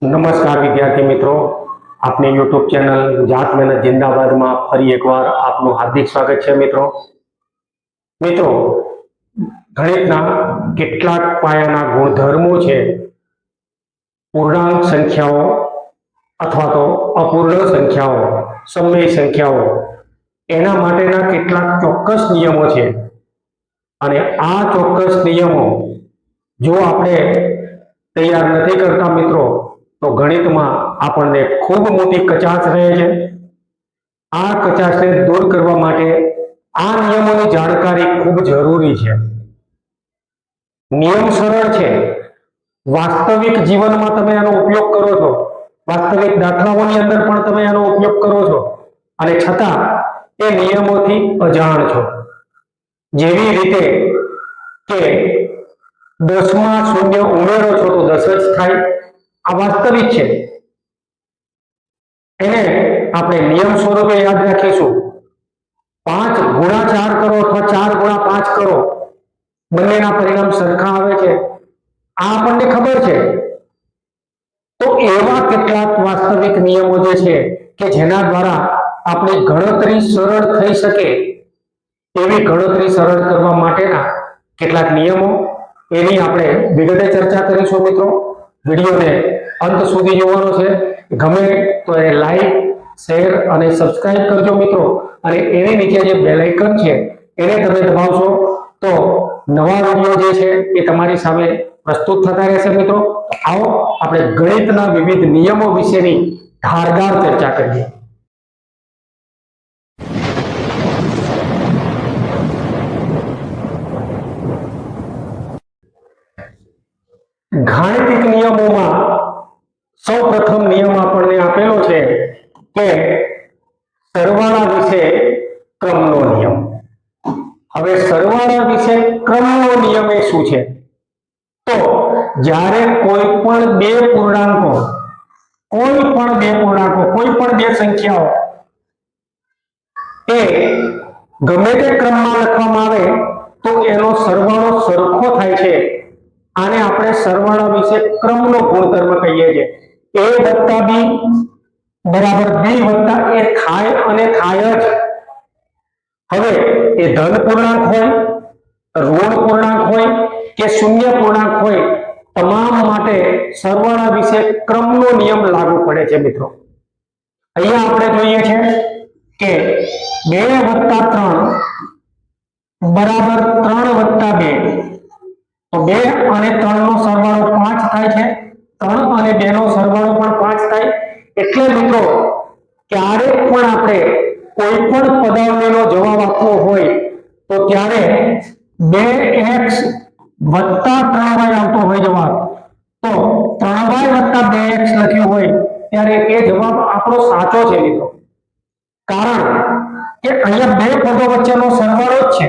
નમસ્કાર વિદ્યાર્થી મિત્રો, આપની યુટ્યુબ ચેનલ જાત મહેનત જિંદાબાદમાં ફરી એકવાર આપનું હાર્દિક સ્વાગત છે. મિત્રો ગણિતના કેટલાક પાયાના ગુણધર્મો છે. પૂર્ણાંક સંખ્યાઓ અથવા તો અપૂર્ણ સંખ્યાઓ, સમય સંખ્યાઓ, એના માટેના કેટલાક ચોક્કસ નિયમો છે. અને આ ચોક્કસ નિયમો જો આપણે તૈયાર નથી કરતા મિત્રો, તો ગણિતમાં આપણને ખૂબ મોટી કચાશ રહે છે. આ કચાશને દૂર કરવા માટે આ નિયમોની જાણકારી ખૂબ જરૂરી છે. નિયમ સરળ છે, વાસ્તવિક જીવનમાં તમે એનો ઉપયોગ કરો છો, વાસ્તવિક દાખલાઓની અંદર પણ તમે એનો ઉપયોગ કરો છો, અને છતાં એ નિયમોથી અજાણ છો. જેવી રીતે કે 10માં શૂન્ય ઉમેરો છો તો 10 જ થાય, આ વાસ્તવિક છે. એને આપણે નિયમ સ્વરૂપે યાદ રાખીશું. 5 ગુણા 4 કરો અથવા 4 ગુણા 5 કરો, બંનેના પરિણામ સરખા આવે છે, આ આપણને ખબર છે. તો એવા કેટલાક વાસ્તવિક નિયમો જે છે કે જેના દ્વારા આપણી ગણતરી સરળ થઈ શકે, એવી ગણતરી સરળ કરવા માટેના કેટલાક નિયમો, એની આપણે વિગતે ચર્ચા કરીશું. મિત્રો, વિડીયોને અંત સુધી જોવાનો છે. ગમે તો એ લાઈક, શેર અને સબસ્ક્રાઇબ કરજો મિત્રો. અને એની નીચે જે બેલ આઇકન છે એને તમે દબાવશો તો નવા વિડીયો જે છે એ તમારી સામે પ્રસ્તુત થતા રહેશે. મિત્રો, આવો આપણે ગણિતના વિવિધ નિયમો વિશેની ધારદાર ચર્ચા કરીએ. ગાણિતિક નિયમોમાં સૌપ્રથમ નિયમ આપણને આપેલો છે કે સરવાળા વિશે ક્રમનો નિયમ. હવે સરવાળા વિશે ક્રમનો નિયમ એ શું છે? તો જ્યારે કોઈ પણ બે પૂર્ણાંકો, કોઈ પણ બે સંખ્યાઓ એ ગમે તે ક્રમમાં લખવામાં આવે તો એનો સરવાળો સરખો થાય છે. આને આપણે સરવાળા વિશે ક્રમનો ગુણધર્મ કહીએ છીએ. a + b બરાબર b + a થાય અને થાય જ. હવે એ ધન પૂર્ણાંક હોય, ઋણ પૂર્ણાંક હોય કે શૂન્ય પૂર્ણાંક હોય, તમામ માટે સરવાળા વિશે ક્રમનો નિયમ લાગુ પડે છે. મિત્રો, અહીંયા આપણે જોઈએ છે કે 2 + 3 બરાબર 3 + 2, તો 2 અને 3 નો સરવાળો 5 થાય છે. 3 અને 2 નો સરવાળો પણ 5 થાય. એટલે મિત્રો, ક્યારેક પણ આપણે કોઈ પણ પદાવલીનો જવાબ આપવો હોય તો ત્યારે 2x + 3y આવતો હોય જવાબ, તો 3y + 2x લખ્યું હોય ત્યારે એ જવાબ આપણો સાચો છે. મિત્રો, કારણ કે અહીંયા બે પદો વચ્ચેનો સરવાળો જ છે.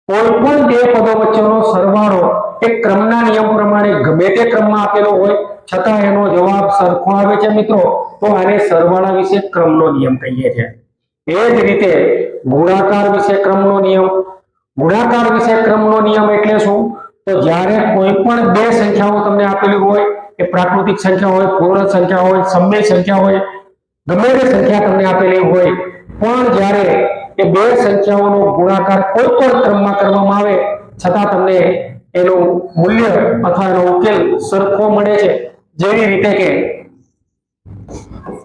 કોઈ પણ બે પદો વચ્ચેનો સરવાળો એ ક્રમના નિયમ પ્રમાણે ગમે તે ક્રમમાં આપેલો હોય છતાં એનો જવાબ સરખો આવે છે. મિત્રો, તો આને સરવાળા વિશે ક્રમનો નિયમ કહીએ છીએ. એ જ રીતે ગુણાકાર વિશે ક્રમનો નિયમ. ગુણાકાર વિશે ક્રમનો નિયમ એટલે શું? તો જ્યારે કોઈ પણ બે સંખ્યાઓ તમને આપેલી હોય, એ પ્રાકૃતિક સંખ્યા હોય, પૂર્ણ સંખ્યા હોય, સમય સંખ્યા હોય, ગમે તે સંખ્યા તમને આપેલી હોય, પણ જ્યારે એ બે સંખ્યાઓનો ગુણાકાર કોઈ પણ ક્રમમાં કરવામાં આવે છતાં તમને એનું મૂલ્ય અથવા એનો ઉકેલ સરખો મળે છે. જેવી રીતે કે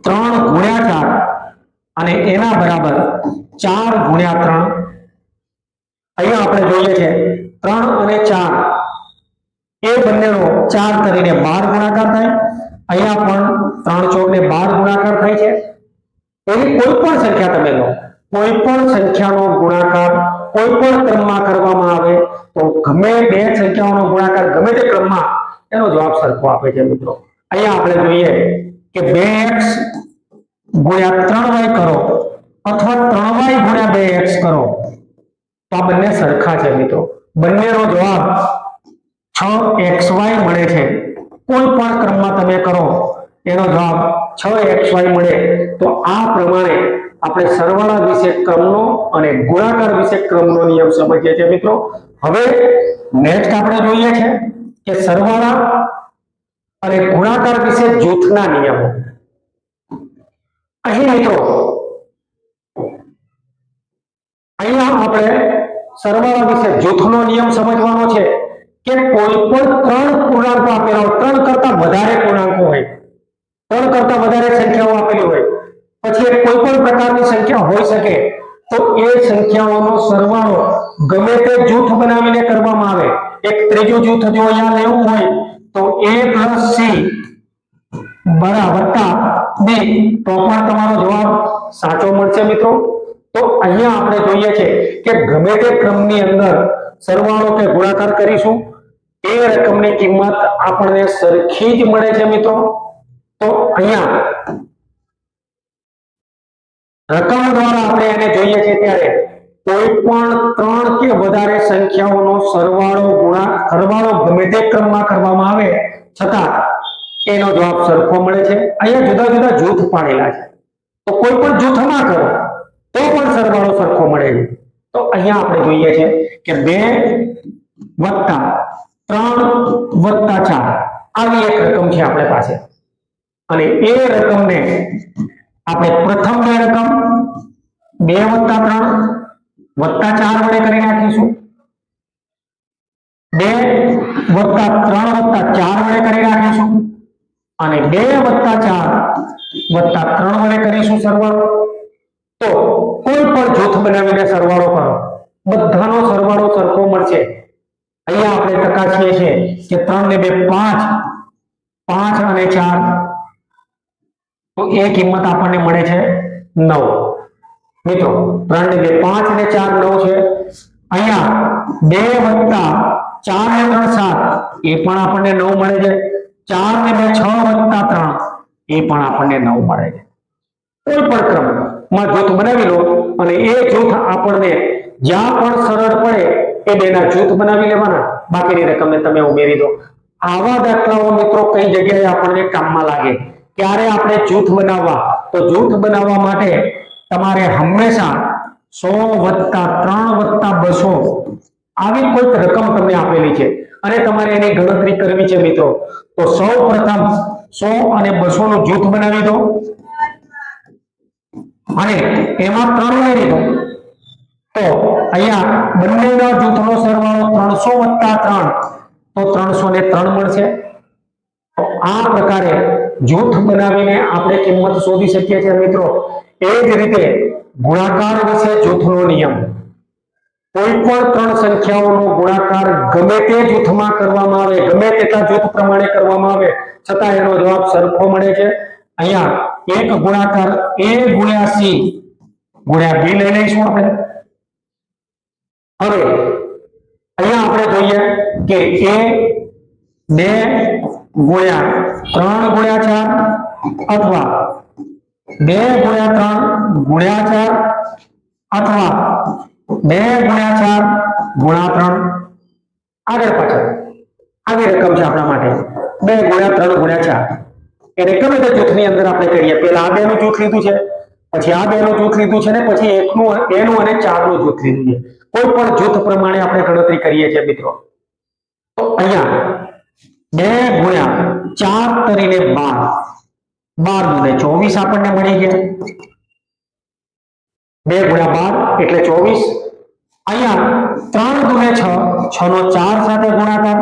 3 × 4 અને એના બરાબર 4 × 3. અહીંયા આપણે જોઈએ છે 3 અને 4 એ બંનેનો 4 કરીને 12 ગુણાકાર થાય. અહીંયા પણ 3 ચોક ને 12 ગુણાકાર થાય છે. એવી કોઈ પણ સંખ્યા તમે લો, કોઈ પણ સંખ્યાનો ગુણાકાર કોઈ પણ ક્રમમાં કરવામાં આવે તો ગમે બે સંખ્યાઓનો ગુણાકાર ગમે તે ક્રમમાં એનો જવાબ સરખો આપે છે. મિત્રો, અહીંયા આપણે જોઈએ કે 2x × 3y કરો અથવા 3y × 2x કરો તો આ બંને સરખા છે. મિત્રો, બંનેનો જવાબ 6xy મળે છે. કોઈ પણ ક્રમમાં તમે કરો એનો જવાબ 6xy મળે. તો આ પ્રમાણે આપણે સરવાળા વિશે ક્રમનો અને ગુણાકાર વિશે ક્રમનો નિયમ સમજીએ છીએ. મિત્રો, હવે નેક્સ્ટ આપણે જોઈએ છે કે સરવાળા અને ગુણાકાર વિશે જૂથના નિયમો. અહીં મિત્રો અહીંયા આપણે સરવાળા વિશે જૂથનો નિયમ સમજવાનો છે કે કોઈ પણ ત્રણ પૂર્ણાંકો આપેલા હોય, ત્રણ કરતા વધારે પૂર્ણાંકો હોય, ત્રણ કરતા વધારે સંખ્યાઓ આપેલી હોય, પછી કોઈ પણ પ્રકારની સંખ્યા હોઈ શકે, તો એ સંખ્યાઓનો સરવાળો ગમે તે જૂથ બનાવીને કરવામાં આવે. એક ત્રીજું જૂથ જો અહીંયા લેવું હોય તો a + c બરાબર b, તો પણ તમારો જવાબ સાચો મળશે મિત્રો. તો અહીંયા આપણે જોઈએ છે કે ગમે તે ક્રમની અંદર સરવાળો કે ગુણાકાર કરીશું એ રકમની કિંમત આપણને સરખી જ મળે છે મિત્રો. તો અહીંયા રકમ દ્વારા આપણે એને જોઈએ છીએ ત્યારે કોઈ પણ ત્રણ કે વધારે સંખ્યાઓનો સરવાળો ગમે તે ક્રમમાં કરવામાં આવે છતાં એનો જવાબ સરખો મળે છે. અહીંયા જુદા જુદા જૂથ પાડેલા છે, તો કોઈ પણ જૂથમાં કરો તો પણ સરવાળો સરખો મળે છે. તો અહીંયા આપણે જોઈએ છે કે 2 + 3 + 4 આવી એક રકમ છે આપણી પાસે, અને એ રકમને આપણે પ્રથમ બે રકમ 2 + 3 + 4 વડે કરી નાખીશું, 2 + 3 + 4 વડે કરી નાખીશું, અને 2 + 4 + 3 વડે કરીશું સરવાળો. તો કોઈ પણ જૂથ બનાવીને સરવાળો કરો, બધાનો સરવાળો સરખો મળશે. અહીંયા આપણે ચકાસીએ છીએ કે 3 ને 2 5, 5 અને 4, તો એ કિંમત આપણને મળે છે 9. મિત્રો 3 ને 2 5 ને 4 9 છે. અહીંયા 2 + 4 ને 3 7, એ પણ આપણને 9 મળે છે. 4 ને 2 6 + 3, એ પણ આપણને 9 મળે છે. કોઈ પણ ક્રમમાં જૂથ બનાવી લો અને એ જૂથ આપણને જ્યાં પણ સરળ પડે એ બેના જૂથ બનાવી લેવાના, બાકીની રકમને તમે ઉમેરી દો. આવા દાખલાઓ મિત્રો કઈ જગ્યાએ આપણને કામમાં લાગે, ક્યારે આપણે જૂથ બનાવવા, તો જૂથ બનાવવા માટે તમારે હંમેશા 100 + 3 + 200 આવી કોઈ રકમ તમને આપેલી છે અને તમારે એની ગણતરી કરવી છે મિત્રો. તો સૌપ્રથમ 100 અને 200 નું જૂથ બનાવી દો અને એમાં 3 ઉમેરી દો. તો અહીંયા બંનેના જૂથનો સરવાળો 300 + 3, તો 303 મળશે. તો આ પ્રકારે જૂથ બનાવીને આપણે કિંમત શોધી શકીએ છીએ મિત્રો. એ જ રીતે ગુણાકાર વિશે જૂથનો નિયમ. કોઈ પણ ત્રણ સંખ્યાઓનો ગુણાકાર ગમે તે જૂથમાં કરવામાં આવે, ગમે તેટલા જૂથ પ્રમાણે કરવામાં આવે, છતાં એનો જવાબ સરખો મળે છે. અહીંયા એક ગુણાકાર a × c × b લઈ લઈશું આપણે. હવે અહીંયા આપણે જોઈએ કે a 2 × 3 × 4 અથવા 2 × 3 × 4 અથવા 2 × 4 × 3. આગળ પાછળ આવી રકમ છે આપણા માટે 2 × 3 × 4. એને ગમે તે જૂથની અંદર આપણે કરીએ. પહેલા આ બેનું જૂથ લીધું છે, પછી આ બેનું જૂથ લીધું છે, ને પછી એનું અને 4 નું જૂથ લીધું છે. કોઈ પણ જૂથ પ્રમાણે આપણે ગણતરી કરીએ છીએ મિત્રો. તો અહીંયા 2 × 4 તરીને 12, 12 × 24 આપણને મળી ગયા. 2 × 12 એટલે 24. અહીંયા 3 × 6, 6 નો 4 સાથે ગુણાકાર,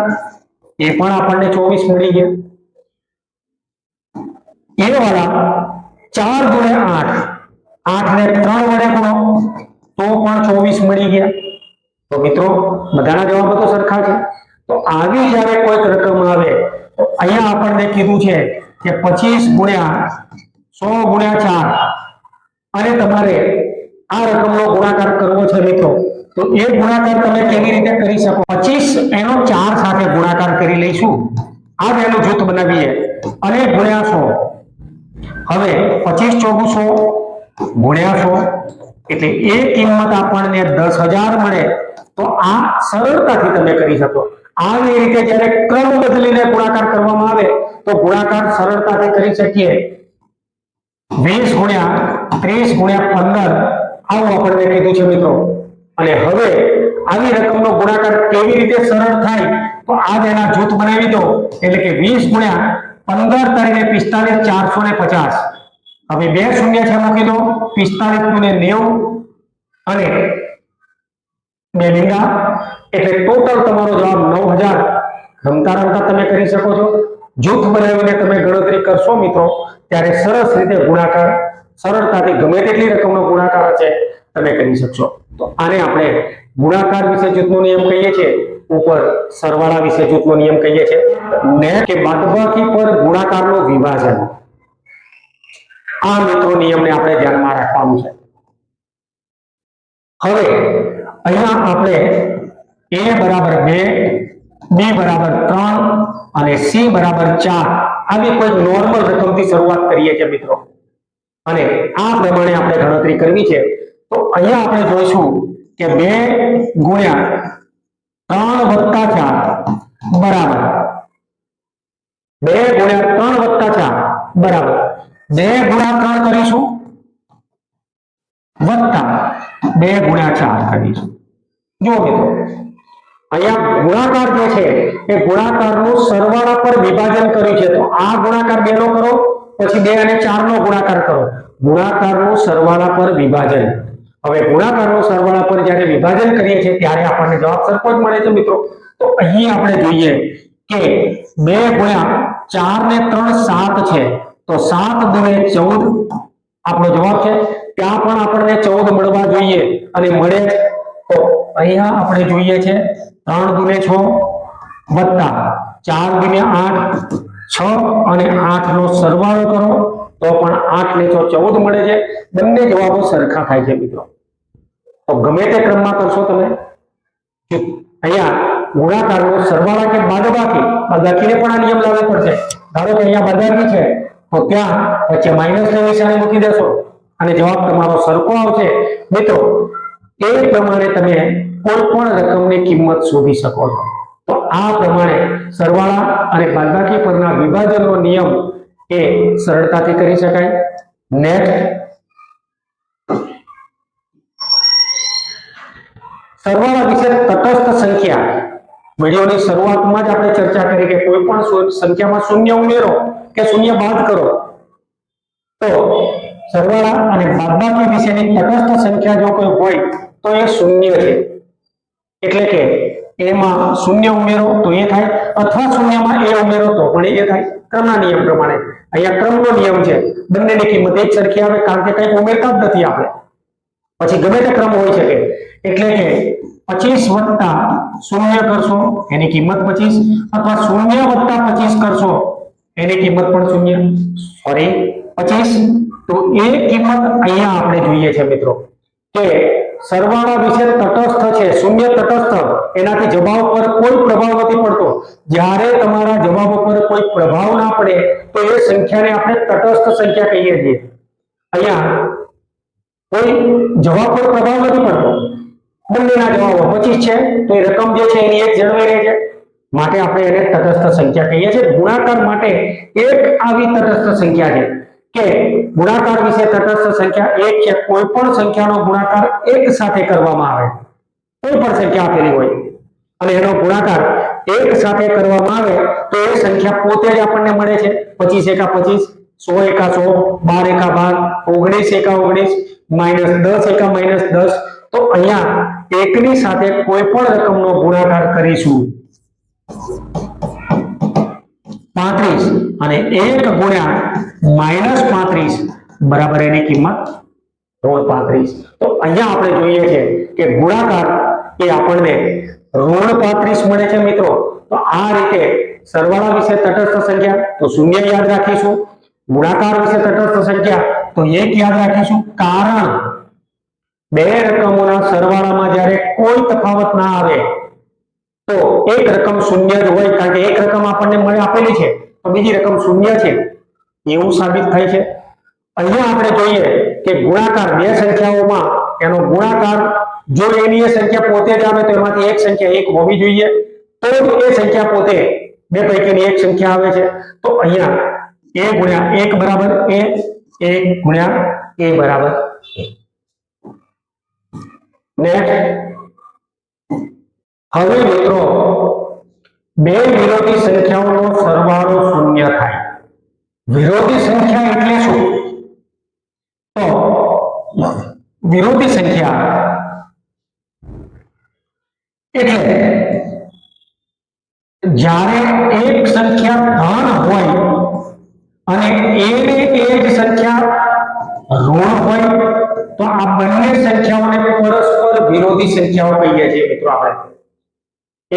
એ પણ આપણને 24 મળી ગયા. એ વાળા 4 × 8, 8 ને 3 વડે ગુણો તો પણ 24 મળી ગયા. તો મિત્રો બધાના જવાબ તો સરખા છે. તો આવી જ્યારે કોઈક રકમ આવે તો અહીંયા આપણને કીધું છે કે 25 × 100 × 4 અને તમારે આ રકમનો ગુણાકાર કરવો છે મિત્રો. તો એ ગુણાકાર તમે કેવી રીતે કરી શકો? 25 એનો 4 સાથે ગુણાકાર કરી લઈશું, આ બેનું જૂથ બનાવીએ અને ગુણ્યા 100. હવે 25 × 100 એટલે એ કિંમત આપણને 10,000 મળે. તો આ સરળતાથી તમે કરી શકો. આવી રીતે જ્યારે ક્રમ બદલીને ગુણાકાર કરવામાં આવે તો ગુણાકાર સરળતાથી કરી શકીએ. 20 × 30 × 15 આવું આપણને કીધું છે મિત્રો. અને હવે આવી રકમનો ગુણાકાર કેવી રીતે સરળ થાય, તો આ જ એના જૂથ બનાવી દો. એટલે કે 20 × 15 તરીને 45 450. હવે બે શૂન્ય છે મૂકી દો. 45 દુને 90 અને બે મીંડા એટલે ટોટલ તમારો જવાબ 9000. રમતા રમતા તમે કરી શકો છો. જૂથ બનાવીને તમે ગણતરી કરશો મિત્રો ત્યારે સરસ રીતે ગુણાકાર સરળતાથી ગમે તેટલી રકમનો ગુણાકાર છે તમે કરી શકશો. તો આને આપણે ગુણાકાર વિશે જૂથનો નિયમ કહીએ છીએ, ઉપર સરવાળા વિશે જૂથનો નિયમ કહીએ છીએ. ને કે બાદબાકી પર ગુણાકારનું વિભાજન, આ મિત્રો નિયમને આપણે ધ્યાનમાં રાખવાનું છે. હવે અહીંયા આપણે a બરાબર 2, b બરાબર 3 અને c બરાબર 4 આવી કોઈ નોર્મલ રકમથી શરૂઆત કરીએ છીએ મિત્રો, અને આ પ્રમાણે આપણે ગણતરી કરવી છે. તો અહીંયા આપણે જોઈશું કે 2 ગુણ્યા 3 વત્તા 4 બરાબર 2 ગુણ્યા 3 વત્તા 4 બરાબર 2 ગુણ્યા 3 કરીશું વત્તા 2 ગુણ્યા 4 કરીશું. જો મિત્રો અહીંયા ગુણાકાર જે છે એ ગુણાકારનું સરવાળા પર વિભાજન કર્યું છે. તો આ ગુણાકાર 2 નો કરો, પછી 2 અને 4 નો ગુણાકાર કરો. ગુણાકારનું સરવાળા પર વિભાજન. હવે ગુણાકારનું સરવાળા પર જ્યારે વિભાજન કરીએ છીએ ત્યારે આપણને જવાબ સરખો જ મળે છે મિત્રો. તો અહીં આપણે જોઈએ કે 2 ગુણ્યા 4 ને 3 7 છે, તો 7 દુને 14 આપણો જવાબ છે. ત્યાં પણ આપણને 14 મળવા જોઈએ અને મળે. તો અહીંયા આપણે જોઈએ છે 3 દુને 6 વત્તા 4 દુને 8 6 અને 8 નો સરવાળો કરો તો પણ 8 ને 14 મળે છે. બંને જવાબો સરખા થાય છે મિત્રો. તો ગમે તે ક્રમમાં કરશો તમે. અહીંયા ગુણાકારનો સરવાળા કે બાદબાકીને પણ આ નિયમ લાગુ પડશે. ધારો કે અહીંયા બાદબાકી છે તો ત્યાં વચ્ચે માઈનસ ની નિશાની મૂકી દેશો અને જવાબ તમારો સરખો આવશે મિત્રો. એ પ્રમાણે તમે કોઈ પણ રકમની કિંમત શોધી શકો છો. તો આ પ્રમાણે સરવાળા અને બાદબાકી પરના વિભાજનનો નિયમ એ સરળતાથી કરી શકાય. નેક્સ્ટ, સરવાળા વિશે તટસ્થ સંખ્યા. વિડિયોની શરૂઆતમાં જ આપણે ચર્ચા કરી કે કોઈ પણ સંખ્યામાં શૂન્ય ઉમેરો કે શૂન્ય બાદ કરો તો સરવાળા અને બાદબાકી વિશેની તટસ્થ સંખ્યા જો કોઈ હોય તો એ શૂન્ય છે. એટલે કે એમાં શૂન્ય ઉમેરો તો એ થાય, અથવા શૂન્યમાં એ ઉમેરો તો પણ એ થાય. ક્રમના નિયમ પ્રમાણે અહીંયા ક્રમનો નિયમ છે, બંનેની કિંમત એક સરખી આવે કારણ કે કંઈ ઉમેરતા જ નથી આપણે. પછી ગમે તે ક્રમ હોઈ શકે. એટલે કે 25 વત્તા 0 કરશો એની કિંમત 25, અથવા 0 વત્તા 25 કરશો એની કિંમત પણ 0 સોરી 25. તો એ કિંમત અહીંયા આપણે જોઈએ છે મિત્રો કે સરવાળા વિશે તટસ્થ છે, શૂન્ય તટસ્થ. એનાથી જવાબ પર કોઈ પ્રભાવ નથી પડતો. જ્યારે તમારા જવાબ પર કોઈ પ્રભાવ ના પડે તો એ સંખ્યાને આપણે તટસ્થ સંખ્યા કહીએ છીએ. અહીંયા કોઈ જવાબ પર પ્રભાવ નથી પડતો, બંનેના જવાબો 25 છે તો એ રકમ જે છે એની એક જળવાઈ રહે છે, માટે આપણે એને તટસ્થ સંખ્યા કહીએ છીએ. ગુણાકાર માટે એક આવી તટસ્થ સંખ્યા છે કે ગુણાકાર વિશે તટસ્થ સંખ્યા એક છે. કોઈ પણ સંખ્યાનો ગુણાકાર એક સાથે કરવામાં આવે, કોઈ પણ સંખ્યા આપેલી હોય અને એનો ગુણાકાર એક સાથે કરવામાં આવે તો એ સંખ્યા પોતે જ આપણને મળે છે. 25 એકા 25, 100 એકા 100, 12 એકા 12, 19 એકા 19, -10 એકા -10. તો અહીંયા એકની સાથે કોઈ પણ રકમનો ગુણાકાર કરીશું 35 અને 1 ગુણ્યા -35 બરાબર એની કિંમત ઋણ 35. તો અહીંયા આપણે જોઈએ છે કે ગુણાકાર એ આપણને ઋણ 35 મળે છે મિત્રો. તો આ રીતે સરવાળા વિશે તટસ્થ સંખ્યા તો 0 યાદ રાખીશું, ગુણાકાર વિશે તટસ્થ સંખ્યા તો 1 યાદ રાખીશું. કારણ બે રકમોના સરવાળામાં જ્યારે કોઈ તફાવત ના આવે તો એક રકમ શૂન્ય જ હોય, કારણ કે એક રકમ આપણને મળે આપેલી છે તો બીજી રકમ શૂન્ય છે એવું સાબિત થાય છે. અહીંયા આપણે જોઈએ કે ગુણાકાર બે સંખ્યાઓમાં એનો ગુણાકાર જો એની એ સંખ્યા પોતે જ આવે તો એમાંથી એક સંખ્યા એક હોવી જોઈએ, તો જ એ સંખ્યા પોતે બે પૈકીની એક સંખ્યા આવે છે. તો અહીંયા a ગુણ્યા 1 બરાબર a, 1 ગુણ્યા a બરાબર a. હવે મિત્રો બે વિરોધી સંખ્યાઓનો સરવાળો શૂન્ય થાય વિરોધી સંખ્યા એટલે શું? તો વિરોધી સંખ્યા એટલે જ્યારે એક સંખ્યા ધન હોય અને એને એ જ સંખ્યા ઋણ હોય તો આ બંને સંખ્યાઓને પરસ્પર વિરોધી સંખ્યાઓ કહીએ છીએ મિત્રો આપણે.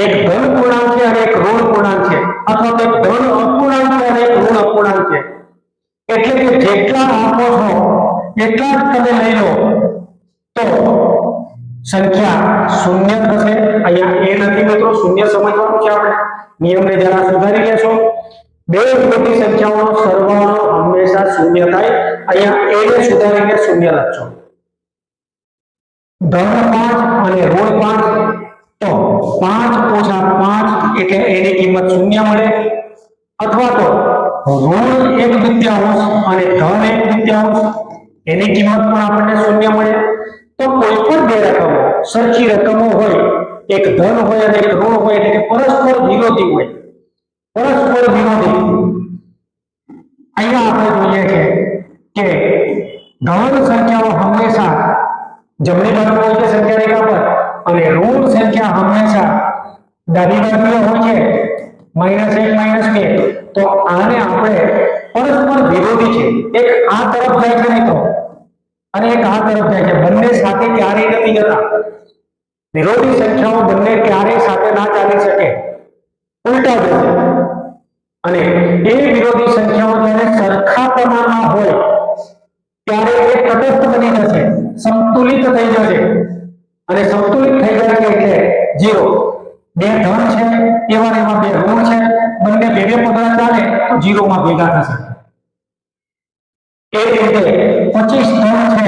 એક ધન પૂર્ણાંક છે અને એક ઋણ પૂર્ણાંક છે, અથવા તો એક ધન અપૂર્ણાંક છે અને એક ઋણ અપૂર્ણાંક છે. એટલે કે જેટલા આપો છો એટલા જ તમે લઈ લો તો સંખ્યા શૂન્ય થશે. અહીંયા એ નથી મિત્રો, શૂન્ય સમજવાનું છે આપણે. નિયમને જરા સુધારી લેશો. બે વિરોધી સંખ્યાઓનો સરવાળો હંમેશા શૂન્ય થાય. અહીંયા એ ને સુધારીને શૂન્ય લખશો. ધન 5 અને ઋણ 5 તો 5 ઓછા 5 એટલે એની કિંમત શૂન્ય મળે, અથવા તો ઋણ 1/2 અને ધન 1/2 એની કિંમત પણ આપણને શૂન્ય મળે. તો કોઈ પણ બે રકમો સરખી રકમો હોય, એક ધન હોય અને એક ઋણ હોય, એટલે કે પરસ્પર વિરોધી હોય, પરસ્પર વિરોધી. અહીંયા આપણે જોઈએ છે કે ધન સંખ્યાઓ હંમેશા જમણી બાજુ હોય છે સંખ્યા રેખા પર, અને ઋણ સંખ્યા હંમેશા ડાબી બાજુએ હોય છે, -1 -2. તો આને આપણે પરસ્પર વિરોધી છે. એક આ તરફ જાય છે મિત્રો અને એક આ તરફ જાય છે, બંને સાથે ક્યારેય નથી જતા. વિરોધી સંખ્યાઓ બંને ક્યારેય સાથે ના ચાલી શકે, ઉલટા જશે. અને એ વિરોધી સંખ્યાઓ જ્યારે સરખા પ્રમાણમાં હોય ત્યારે એ તટસ્થ બની જશે, સંતુલિત થઈ જશે. અને સંતુલિત થઈ જાય છે એટલે 0. બે ધન છે એવા એવા બે ઋણ છે, બંને બે બે પગલા ચાલે તો 0 માં ભેગા થશે. એ રીતે 25 ધન છે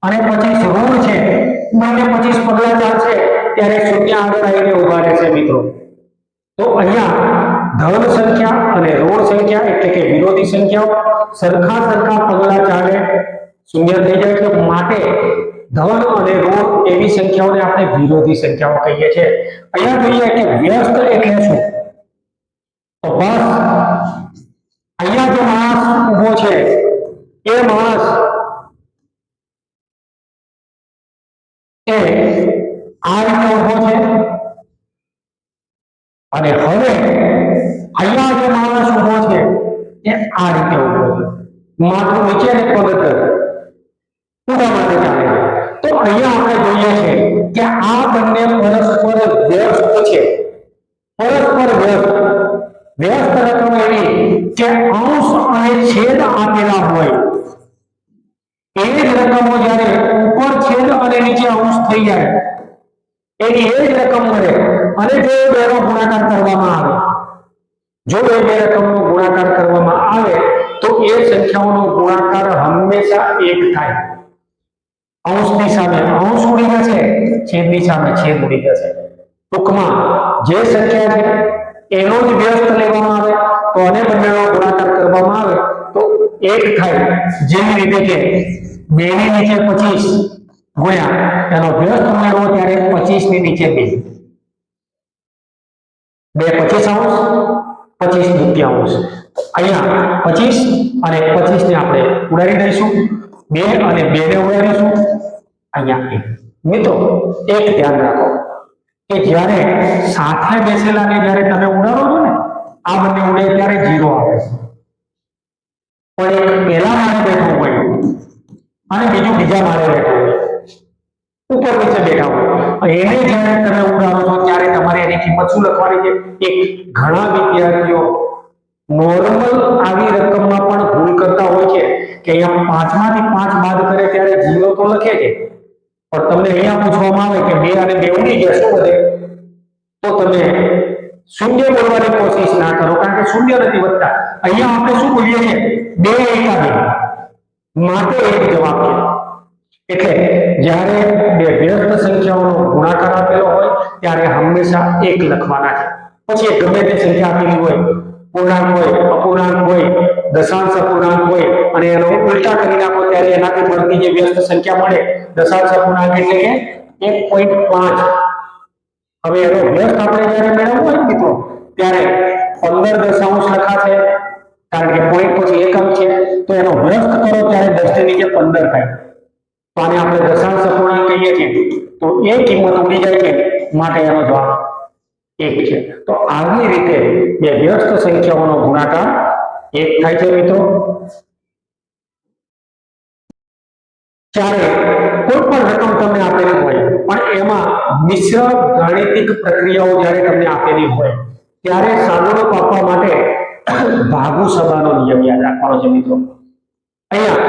અને 25 ઋણ છે, બંને 25 પગલા ચાલશે ત્યારે શૂન્ય આગળ આવીને ઉભા રહેશે મિત્રો. તો અહીંયા ધન સંખ્યા અને ઋણ સંખ્યા એટલે કે વિરોધી સંખ્યાઓ સરખા પગલા ચાલે શૂન્ય થઈ જાય છે. માટે ધન અને ઋણ એવી સંખ્યાઓને આપણે વિરોધી સંખ્યાઓ કહીએ છીએ. અહીંયા જોઈએ કે વ્યસ્ત એટલે શું? તો બસ અહીંયા જો માણસ ઊભો છે એ માણસ એ આ રીતે ઊભો છે, અને હવે અહીંયા જે માણસ ઊભો છે એ આ રીતે ઊભો છે, માથું નીચે અને પગ ઉપર ઊભા માટે ચાલે છે. તો અહીંયા આપણે જોઈએ છે કે આ બંને પરસ્પર વ્યસ્ત છે, પરસ્પર વ્યસ્ત રકમ એવી કે અંશ અને છેદ આપેલા હોય. એ જ રકમો જ્યારે ઉપર છેદ અને નીચે અંશ થઈ જાય એની એ જ રકમ મળે. અને જો બેનો ગુણાકાર કરવામાં આવે, જો બે રકમનો ગુણાકાર કરવામાં આવે તો એ સંખ્યાઓનો ગુણાકાર હંમેશા 1 થાય. અંશની સામે અંશ ઉડી જશે, છેદની સામે છેદ ઉડી જશે. ટૂંકમાં જે સંખ્યા છે એનો જ વ્યસ્ત લેવામાં આવે તો અને બંનેનો ગુણાકાર કરવામાં આવે તો 1 થાય. જેવી રીતે કે 2 ની નીચે 25 ગુણ્યા એનો વ્યસ્ત ઉમેરવો ત્યારે 25 ની નીચે 2, 2 25 અંશ 25 દૂતીયાંશ. અહીંયા 25 અને 25 ને આપણે ઉડાડી દઈશું, 2 અને 2 ને ઉડાડીશું. અહીંયા 1. મિત્રો એક ધ્યાન રાખો કે જ્યારે સાથે બેસેલાને જ્યારે તમે ઉડાડો છો ને, આ બંને ઉડે ત્યારે 0 આવે છે. પણ એક પહેલા માળે બેઠો હોય અને બીજું બીજા માળે બેઠો હોય, ઉપર નીચે બેઠા હોય, એને જ્યારે તમે ઉડાડો છો ત્યારે તમારે એની કિંમત શું લખવાની છે? એક ઘણા વિદ્યાર્થીઓ નોર્મલ આવી રકમમાં પણ ભૂલ કરતા હોય છે કે અહીંયા 5 માંથી 5 બાદ કરે ત્યારે 0 તો લખે છે, પણ તમને અહીંયા પૂછવામાં આવે કે 2 અને 2 ઉડી ગયા શું વધે? તો તમે શૂન્ય બોલવાની કોશિશ ના કરો, કારણ કે શૂન્ય નથી વધતા. અહીંયા આપણે શું બોલીએ છીએ? 2 એકા 2 માટે એક જવાબ છે. એટલે જ્યારે બે વ્યસ્ત સંખ્યાઓનો ગુણાકાર આપેલો હોય ત્યારે હંમેશા 1 લખવાના છે. પછી ગમે તે સંખ્યા આપેલી હોય, પૂર્ણાંક હોય, અપૂર્ણાંક હોય, દશાંશ અપૂર્ણાંક હોય, અને એનો ઉલટા કરી નાખો ત્યારે એનાથી મળતી જે વ્યસ્ત સંખ્યા મળે દશાંશ અપૂર્ણાંક એટલે કે 1.5. હવે એનો વ્યસ્ત આપણે જ્યારે મેળવવો હોય મિત્રો ત્યારે 15 દશાંશ લખાશે, કારણ કે પોઈન્ટ પછી એકમ છે તો એનો વ્યસ્ત કરો ત્યારે 10 ની નીચે 15 થાય, તો આને આપણે દશાંશ અપૂર્ણાંક કહીએ છીએ, તો એ કિંમત ઉડી જાય છે, માટે એનો જવાબ 1 છે। તો આવી રીતે બે વ્યસ્ત સંખ્યાઓનો ગુણાકાર 1 થાય છે મિત્રો। જ્યારે કોઈ પણ રકમ તમને આપેલી હોય પણ એમાં મિશ્ર ગાણિતિક પ્રક્રિયાઓ જ્યારે તમને આપેલી હોય ત્યારે સાદુરૂપ આપવા માટે ભાગુ સભાનો નિયમ યાદ રાખવાનો છે મિત્રો। અહીંયા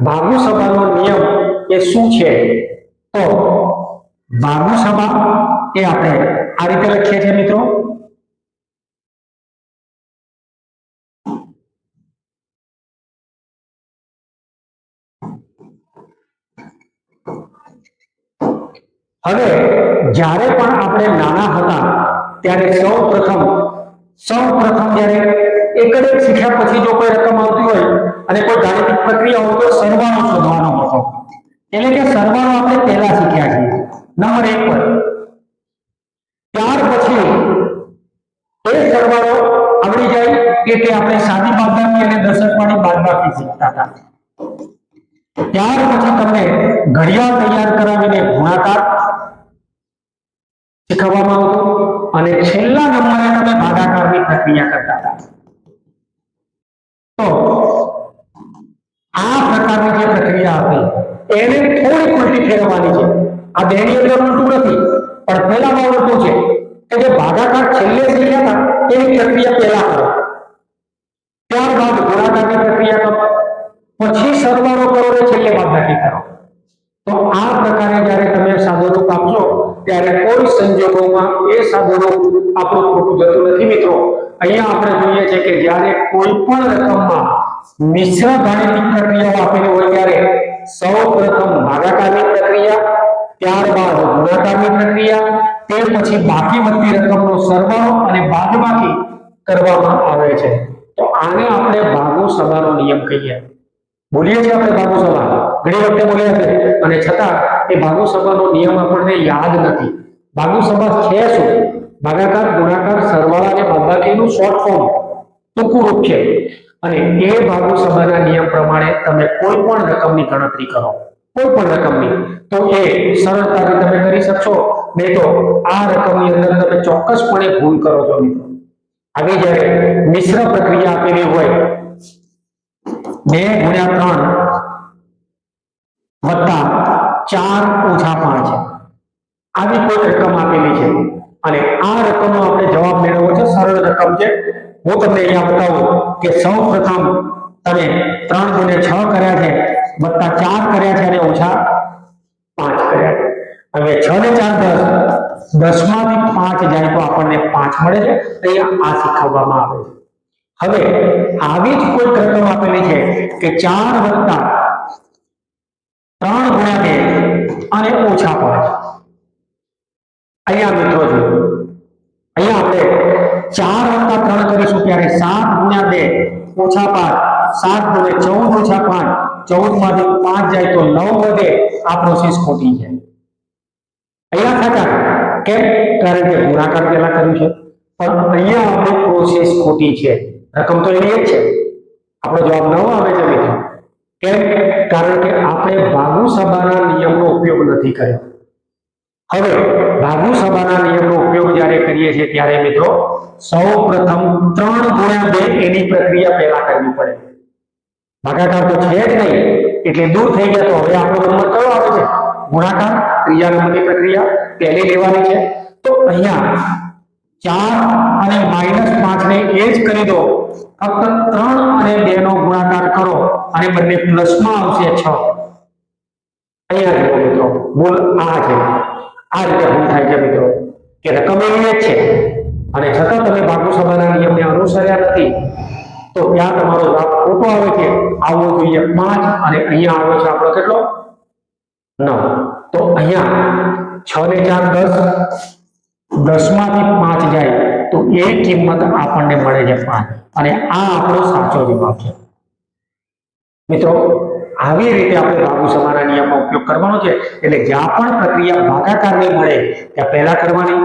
ભાગુ સભાનો નિયમ એ શું છે? તો ભાગુ સભા એ આપણે આ રીતે લખીએ છીએ મિત્રો। હવે જ્યારે પણ આપણે નાના હતા ત્યારે સૌપ્રથમ જ્યારે એક જ શીખ્યા પછી જો કોઈ રકમ આવતી હોય અને કોઈ ગાણિતિક પ્રક્રિયા હોય તો સરવાળો શોધવાનો હતો, એટલે કે સરવાળો આપણે પહેલા શીખ્યા છીએ નંબર 1 પર। ત્યાર પછી એ સરવાળો આવડી જાય કે આપણે સાદી બાદબાકી અને દશકવાળી બાદબાકી શીખતા હતા। ત્યાર પછી તમને ઘડિયાળ તૈયાર કરાવીને ગુણાકાર શીખવવામાં આવતો અને છેલ્લા નંબરે તમે ભાગાકારની પ્રક્રિયા કરતા હતા। તો આ પ્રકારની જે પ્રક્રિયા હતી એને થોડી ઉલટી ફેરવવાની છે। આ બેની અંદર ઉલટું નથી, પણ પહેલામાં ઉલટું છે કે જે ભાગાકાર છેલ્લે શીખ્યા હતા એની પ્રક્રિયા પહેલા કરો, ત્યારબાદ ગુણાકારની પ્રક્રિયા કરો, પછી સરવાળો કરો અને છેલ્લે બાદબાકી કરો। તો આ પ્રકારે જ્યારે તમે સાદુરૂપ આપશો ત્યારે કોઈ સંજોગોમાં એ સાદુરૂપ આપણું ખોટું જતું નથી મિત્રો। અહીંયા આપણે જોઈએ છે કે જ્યારે કોઈ પણ રકમમાં મિશ્ર ગાણિતિક પ્રક્રિયાઓ આપેલી હોય ત્યારે સૌપ્રથમ ભાગાકારની પ્રક્રિયા, ત્યારબાદ ગુણાકારની પ્રક્રિયા, તે પછી બાકી વધતી રકમનો સરવાળો અને બાદબાકી કરવામાં આવે છે। તો આને આપણે ભાગુ સભાનો નિયમ કહીએ। બોલીએ છીએ આપણે ભાગુ સભા, ઘણી વખતે બોલ્યા છે અને છતાં એ ભાગુ સભાનો નિયમ આપણને યાદ નથી। ભાગુ સભા છે શું? ભાગાકાર, ગુણાકાર, સરવાળા અને બાદબાકીનું શોર્ટ ફોર્મ, ટૂંકું રૂપ છે। અને એ ભાગુ સભાના નિયમ પ્રમાણે તમે કોઈ પણ રકમની ગણતરી કરો, કોઈ પણ રકમની, તો એ સરળતાથી તમે કરી શકશો, નહીં તો આ રકમની અંદર તમે ચોક્કસપણે ભૂલ કરો છો મિત્રો। આવી જ્યારે મિશ્ર પ્રક્રિયા આપેલી હોય 2 × 3 + 4 - 5 આવી કોઈ રકમ આપેલી છે અને આ રકમનો આપણે જવાબ મેળવવો છે, સરળ રકમ છે। હું તમને અહીંયા બતાવું કે સૌપ્રથમ તમે 3 × 6 કર્યા છે, +4 કર્યા છે અને -5 કર્યા છે। હવે 6 ને 4 10, 10 માંથી 5 જાય તો આપણને 5 મળે છે। અહીંયા આ શીખવવામાં આવે છે। હવે આવી જ કોઈ રકમ આપેલી છે કે 4 + 3 × 2 અને -5। અહીંયા મિત્રો જો અહીંયા આપણે 4 + 3 કરીશું ત્યારે 7 × 2 -5, 7 × 14 - 5, 14 માંથી 5 જાય તો 9 વધે। આ પ્રોસેસ ખોટી છે। અહીંયા સાચા કેમ? કારણ કે ગુણાકાર પહેલા કર્યું છે, પણ અહીંયા આપણી પ્રોસેસ ખોટી છે। રકમ તો એની જ છે, આપણો જવાબ 9 આવે છે મિત્રો। કેમ? કારણ કે આપણે ભાગુ સભાના નિયમનો ઉપયોગ નથી કર્યો। હવે ભાગુ સભાના નિયમનો ઉપયોગ જ્યારે કરીએ છીએ ત્યારે મિત્રો સૌપ્રથમ 3 × 2 એની પ્રક્રિયા પહેલા કરવી પડે। ભાગાકાર તો છે જ નહીં એટલે દૂર થઈ ગયા। તો હવે આપણો નંબર કયો આવે છે? ગુણાકાર, ત્રીજા નંબરની પ્રક્રિયા પહેલી લેવાની છે। તો અહીંયા 4 અને -5 ને એ જ કરી દો, ફક્ત 3 અને 2 નો ગુણાકાર કરો અને બંને પ્લસમાં આવશે 6। અહીંયા જુઓ મિત્રો, ભૂલ આ છે। આ રીતે ભૂલ થાય છે મિત્રો કે રકમ એવી જ છે અને છતાં તમે ભાગુ સભાના નિયમને અનુસર્યા નથી, તો ત્યાં તમારો જવાબ ખોટો આવે છે। આવવો જોઈએ 5 અને અહીંયા આવે છે આપણો કેટલો? 9। તો અહીંયા 6 ને 4 10, 10 માંથી 5 જાય તો એ કિંમત આપણને મળે છે 5 અને આ આપણો સાચો જવાબ છે મિત્રો। આવી રીતે આપણે ભાગુ સભાના નિયમનો ઉપયોગ કરવાનો છે। એટલે જ્યાં પણ પ્રક્રિયા ભાગાકારની મળે ત્યાં પહેલા કરવાની,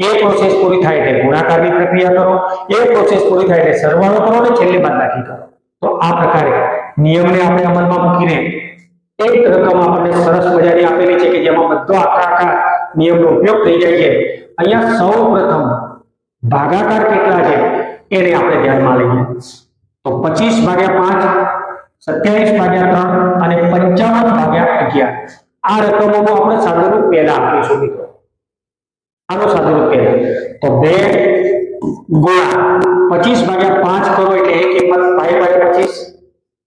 એ પ્રોસેસ પૂરી થાય એટલે ગુણાકારની પ્રક્રિયા કરો, એ પ્રોસેસ પૂરી થાય એટલે સરવાળો કરો અને છેલ્લે બાદબાકી। બાદબાકી કરો. તો આ પ્રકારે નિયમને આપણે અમલમાં મૂકીને એક રકમ આપણને સરસ મજાની આપેલી છે કે જેમાં બધો આખા નિયમનો ઉપયોગ થઈ જાય છે. અહીંયા સૌપ્રથમ ભાગાકાર કેટલા છે એને આપણે ધ્યાનમાં લઈએ. તો 25/5, 27/3 અને 55/11 આ રકમોનું આપણે સાદુરૂપ પહેલા આપીશું મિત્રો. આનું સાદુરૂપ પહેલા તો 2 ગુણ્યા 25/5 કરો એટલે એ કિંમત 5/25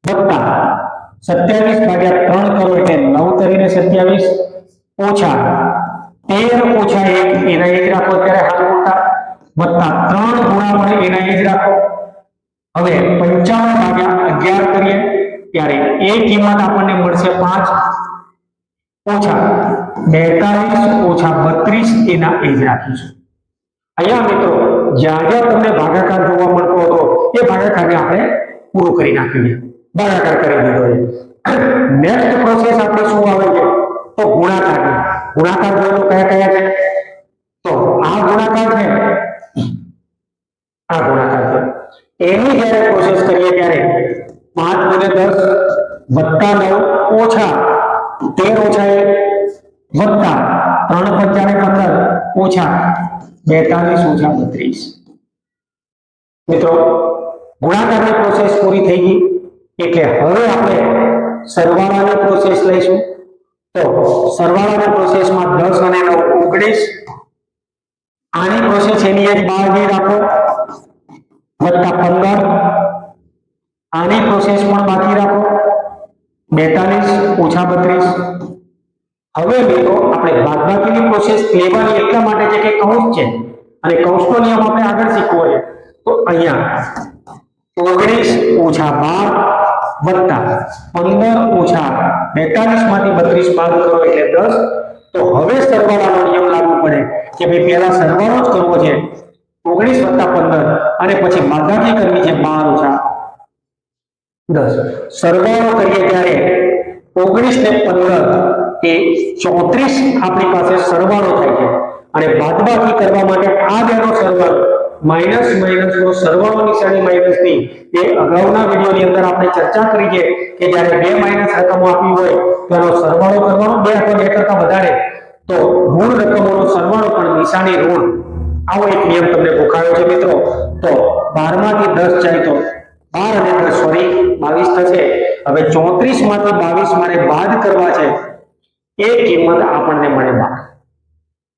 વત્તા 27/3 કરો એટલે 9 * 27 ઓછા 13 ઓછા 1 એના એ જ રાખો અત્યારે હાલ પૂરતા વત્તા 3 ગુણા વડે એના એ જ રાખો. હવે 55/11 કરીએ ત્યારે એ કિંમત આપણને મળશે 5 ઓછા 42 ઓછા 32 એના એ જ રાખીશું. અહીંયા મિત્રો જ્યાં જ્યાં તમને ભાગાકાર જોવા મળતો હતો એ ભાગાકારને આપણે પૂરો કરી નાખીએ. ભાગાકાર કરી દીધો છે. નેક્સ્ટ પ્રોસેસ આપણે શું આવે છે તો ગુણાકારની. ગુણાકાર જોયો કયા કયા છે તો આ ગુણાકાર છે, આ ગુણાકાર છે. એની જ્યારે પ્રોસેસ કરીએ ત્યારે 5 × 10 વત્તા 9 ઓછા 13 ઓછા 1 વત્તા 3 × 5 = 15 ઓછા 42 ઓછા 32. મિત્રો ગુણાકારની પ્રોસેસ પૂરી થઈ ગઈ એટલે હવે આપણે સરવાળાની પ્રોસેસ લઈશું. તો સરવાળાની પ્રોસેસમાં 10 અને 9 19. આની પ્રોસેસ એની એક બાજુ રાખો વત્તા 15. આની પ્રોસેસ પણ બાકી રાખો 42 ઓછા 32. હવે મિત્રો આપણે બાદબાકીની પ્રોસેસ લેવાની એટલા માટે છે કે કૌંસ છે અને કૌંસનો નિયમ આપણે આગળ શીખવો છે. તો અહીંયા 19 ઓછા 12 વત્તા 15 ઓછા 42 માંથી 32 બાદ કરો એટલે 10. તો હવે સરવાળાનો નિયમ લાગુ પડે કે ભાઈ પહેલા સરવાળો જ કરવો છે 19 વત્તા 15 અને પછી બાદબાકી કરવી છે 12 ઓછા 10. સરવાળો કરીએ ત્યારે 19 ને 15 એ 34 આપણી પાસે સરવાળો થાય છે અને બાદબાકી કરવા માટે આ બેનો સરવાળો માઈનસ નો સરવાળો નિશાની માઈનસની એ અગાઉના વિડિયોની અંદર આપણે ચર્ચા કરી છે કે જ્યારે બે માઈનસ રકમો આપી હોય તો એનો સરવાળો કરવાનો 2 અથવા 2 કરતા વધારે તો ઋણ રકમોનો સરવાળો પણ નિશાની ઋણ. આવો એક નિયમ તમને ભૂખાયો છે મિત્રો. તો 12 માંથી 10 જાય તો 12 અને 10 સોરી 22 થશે. હવે 34 માંથી 22 મારે બાદ કરવા છે એ કિંમત આપણને મળે 12.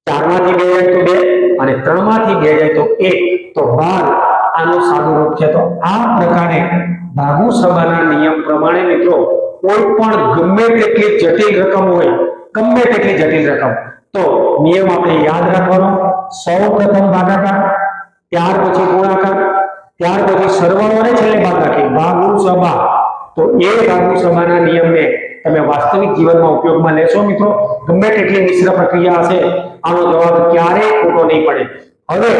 4 માંથી 2 જાય તો 2 અને 3 માંથી 2 જાય તો 1 તો 12 આનું સાદું રૂપ છે. તો આ પ્રકારે ભાગુસભાના નિયમ પ્રમાણે મિત્રો કોઈ પણ ગમે તેટલી જટિલ રકમ હોય, ગમે તેટલી જટિલ રકમ, તો નિયમ આપણે યાદ રાખવાનો. સૌપ્રથમ ભાગાકાર, ત્યાર પછી ગુણાકાર, ત્યાર પછી સરવાળો અને છેલ્લે બાદબાકી, ભાગુસભા. તો એ ભાગુસભાના નિયમને તમે વાસ્તવિક જીવનમાં ઉપયોગમાં લેશો મિત્રો. ગમે તેટલી મિશ્ર પ્રક્રિયા હશે આનો જવાબ ક્યારેય ખોટો નહીં પડે. હવે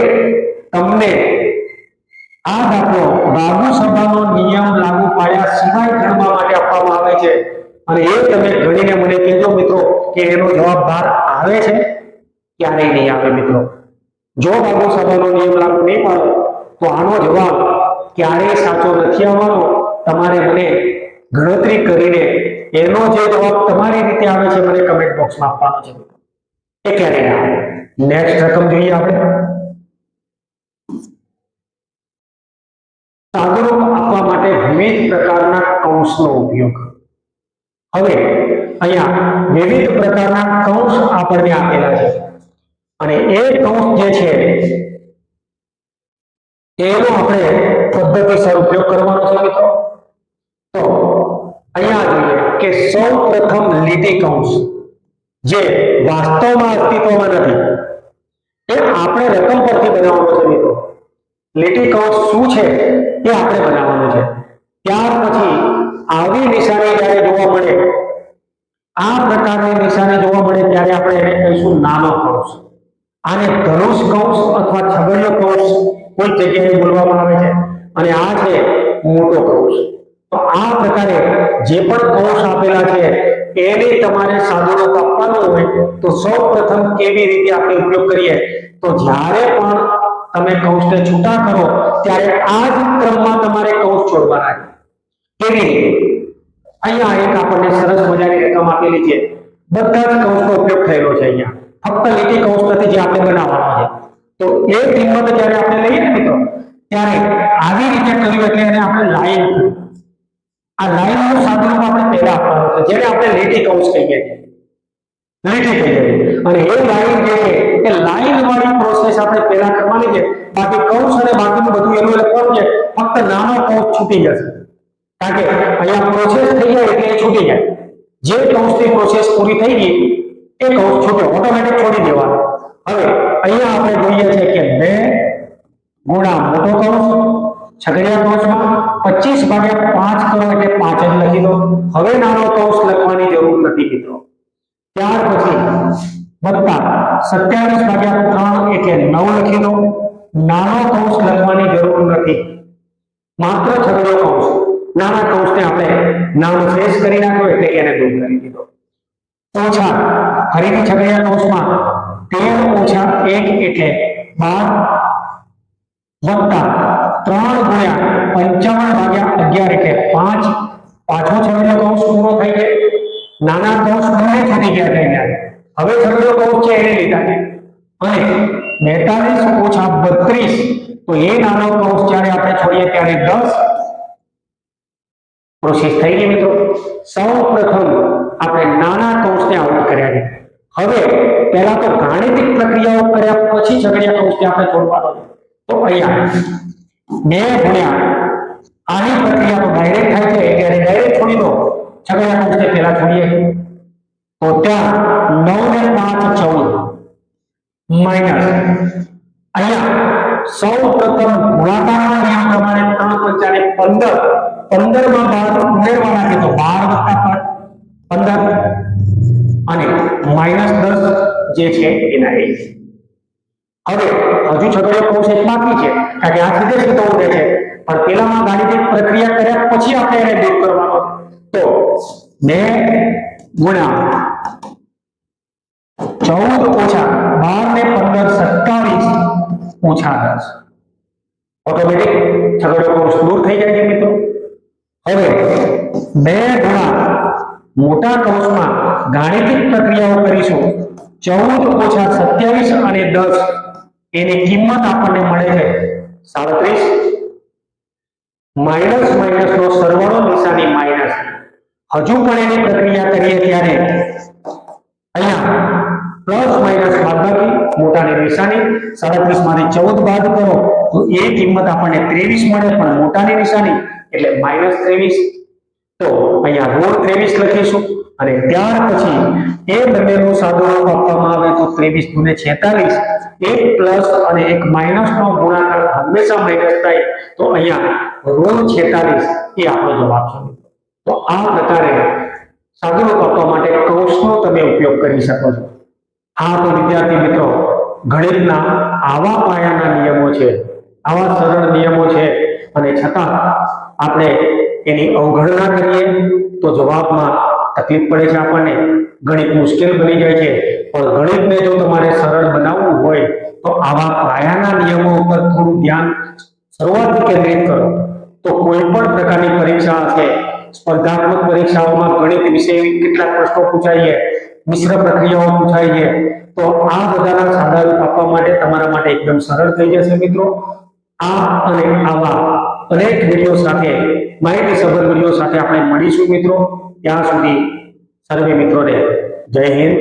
તમને આ દાખલો ભાગુસભાનો નિયમ લાગુ પાડ્યા સિવાય ગણવા માટે આપવામાં આવે છે અને એ તમે ગણીને મને કહેજો મિત્રો કે એનો જવાબ બહાર આવે છે. ક્યારેય નહીં આવે મિત્રો. જો ભાગુસભાનો નિયમ લાગુ નહીં પાડો તો આનો જવાબ ક્યારેય સાચો નથી આવવાનો. તમારે મને ગણતરી કરીને એનો જે જવાબ તમારી રીતે આવે છે મને કમેન્ટ બોક્સમાં આપવાનો છે. એ ક્યારેય ના આવે. નેક્સ્ટ રકમ જોઈએ આપણે. સાદુરૂપ આપવા માટે વિવિધ પ્રકારના કૌંસનો ઉપયોગ. હવે અહીંયા વિવિધ પ્રકારના કૌંસ આપણને આપેલા છે અને એ કૌંસ જે છે એનો આપણે પદ્ધતિસર ઉપયોગ કરવાનો છે મિત્રો. તો અહીંયા જોઈએ કે સૌપ્રથમ લીટી કૌંસ જે વાસ્તવમાં અસ્તિત્વમાં નથી એ આપણે રકમ પરથી બનાવવાનો છે મિત્રો. લીટી કૌંસ શું છે એ આપણે બનાવવાનું છે. ત્યાર પછી આવી નિશાની જ્યારે જોવા મળે, આ પ્રકારની નિશાની જોવા મળે ત્યારે આપણે એને કહીશું નાનો કૌંસ. આને ધનુષ કૌંસ અથવા છગડીયો કૌંસ કોઈ જગ્યાએ બોલવામાં આવે છે અને આ છે મોટો કૌંસ. તો આ પ્રકારે જે પણ કૌંસ આપેલા છે એને તમારે સાદુરૂપ આપવાનું હોય તો સૌપ્રથમ કેવી રીતે આપણે ઉપયોગ કરીએ તો જ્યારે પણ તમે કૌંસને છૂટા કરો ત્યારે આ જ ક્રમમાં તમારે કૌંસ જોડવાના છે. કેવી રીતે? અહીંયા એક આપણને સરસ મજાની રકમ આપેલી છે, બધા જ કૌંસનો ઉપયોગ થયેલો છે. અહીંયા ફક્ત લીટી કૌંસ નથી જે આપણે બનાવવાનો છે. તો એ કિંમત જ્યારે આપણે લઈએ ને મિત્રો, ત્યારે આવી રીતે કર્યું એટલે એને આપણે લાઈન કર્યું. આ લાઈનનું સાદુરૂપ આપણે પહેલા આપવાનું છે, જેને આપણે લીટી કૌંસ કહીએ છીએ. લીટી કહીએ છીએ. અને એ લાઈન જે છે એ લાઈન વાળી પ્રોસેસ આપણે પહેલા કરવાની છે. બાકી કૌંસ અને બાકીનું બધું એનું લખવાનું છે. ફક્ત નાનો કૌંસ છૂટી જશે, કારણ કે અહીંયા પ્રોસેસ થઈ જાય એટલે એ છૂટી જાય. જે કૌંસની પ્રોસેસ પૂરી થઈ ગઈ એ કૌંસ છૂટ્યો, ઓટોમેટિક છોડી દેવાનો. હવે અહીંયા આપણે જોઈએ છે કે 2 ગુણા મોટો કૌંસ છગડીયા કૌંસમાં 25/5 કરો એટલે 5 જ લખી દો. હવે નાનો કૌંસ લખવાની જરૂર નથી મિત્રો. ત્યાર પછી વત્તા 27/3 એટલે 9 લખી દો. નાનો કૌંસ લખવાની જરૂર નથી, માત્ર છગડીયો કૌંસ. નાના કૌંસને આપણે નામ શેષ કરી નાખ્યો એટલે એને દૂર કરી દીધો. ઓછા ફરીથી છગડીયા કૌંસમાં 13 - 1 એટલે 12 વત્તા 3 ગુણ્યા 55/11 એટલે 5. પાછો છગડીયો કૌંસ પૂરો થઈ જાય. નાના કૌંસ બંને છૂટી ગયા થઈ ગયા. હવે છગડીયો કૌંસ છે એને લીધા છે. અને 42 - 32 તો એ નાનો કૌંસ જ્યારે આપણે છોડીએ ત્યારે 10. પ્રોસેસ થઈ ગઈ મિત્રો. સૌપ્રથમ આપણે નાના કૌંસને આઉટ કર્યા છે. હવે પહેલા તો ગાણિતિક પ્રક્રિયાઓ કર્યા પછી છગડીયા કૌંસને આપણે છોડવાનો છે. તો અહીંયા 2 ગુણ્યા આની પ્રક્રિયા તો ડાયરેક્ટ થાય છે એટલે ડાયરેક્ટ છોડી દો. છગડીયા કૌંસને પહેલા છોડીએ તો ત્યાં 9 ને 5 14 માઈનસ અહીંયા સૌપ્રથમ ગુણાકારના નિયમ પ્રમાણે 3 × 5 = 15. 15 માં 12 ઉમેરવાના છે તો 12 + 15 અને -10 જે છે એના 1. હવે હજુ છગડીયો કૌંસ એક બાકી છે, કારણ કે આ સીધે સીધો ઉડે છે, પણ પેલામાં ગાણિતિક પ્રક્રિયા કર્યા પછી આપણે એને દૂર કરવાનો. તો 2 ગુણ્યા 14 - 12 ને 15 27 - 10 ઓટોમેટિક છગડીયો કૌંસ દૂર થઈ જાય છે મિત્રો. હવે 2 ગુણ્યા મોટા કૌંસમાં ગાણિતિક પ્રક્રિયાઓ કરીશું. 14 - 27 અને 10 એની કિંમત આપણને મળે છે 37. માઇનસ માઇનસનો સરવાળો નિશાની માઇનસ. હજુ પણ એની પ્રક્રિયા કરીએ ત્યારે અહીંયા પ્લસ માઇનસ બાદબાકી, મોટાની નિશાની. 37 માંથી 14 બાદ કરો તો એ કિંમત આપણને 23 મળે, પણ મોટાની નિશાની એટલે -23. તો અહીંયા ઋણ 23 લખીશું. અને ત્યાર પછી એ બંનેનું સાદુરૂપ આપવામાં આવે તો 23 × 46. એક પ્લસ અને એક માઇનસનો ગુણાકાર હંમેશા માઇનસ થાય, તો અહીંયા ઋણ 46 એ આપણો જવાબ છે. તો આ પ્રકારે સાદુરૂપ આપવા માટે કૌંસનો તમે ઉપયોગ કરી શકો છો. આ તો વિદ્યાર્થી મિત્રો ગણિતના આવા પાયાના નિયમો છે, આવા સરળ નિયમો છે, અને છતાં આપણે એની અવગણના કરીએ તો જવાબમાં તકલીફ પડે છે. આપણને ગણિત મુશ્કેલ બની જાય છે. પણ ગણિતને જો તમારે સરળ બનાવવું હોય તો આવા પાયાના નિયમો ઉપર થોડું ધ્યાન શરૂઆતથી કેન્દ્રિત કરો, તો કોઈ પણ પ્રકારની પરીક્ષા હશે, સ્પર્ધાત્મક પરીક્ષાઓમાં ગણિત વિશે કેટલાક પ્રશ્નો પૂછાય છે, મિશ્ર પ્રક્રિયાઓ પૂછાય છે, તો આ બધાના સાદા આપવા માટે તમારા માટે એકદમ સરળ થઈ જશે મિત્રો. આ અને આવા અનેક વિડીયો સાથે, માહિતીસભર વિડીયો સાથે આપણે મળીશું મિત્રો. ત્યાં સુધી સર્વે મિત્રોને જય હિન્દ,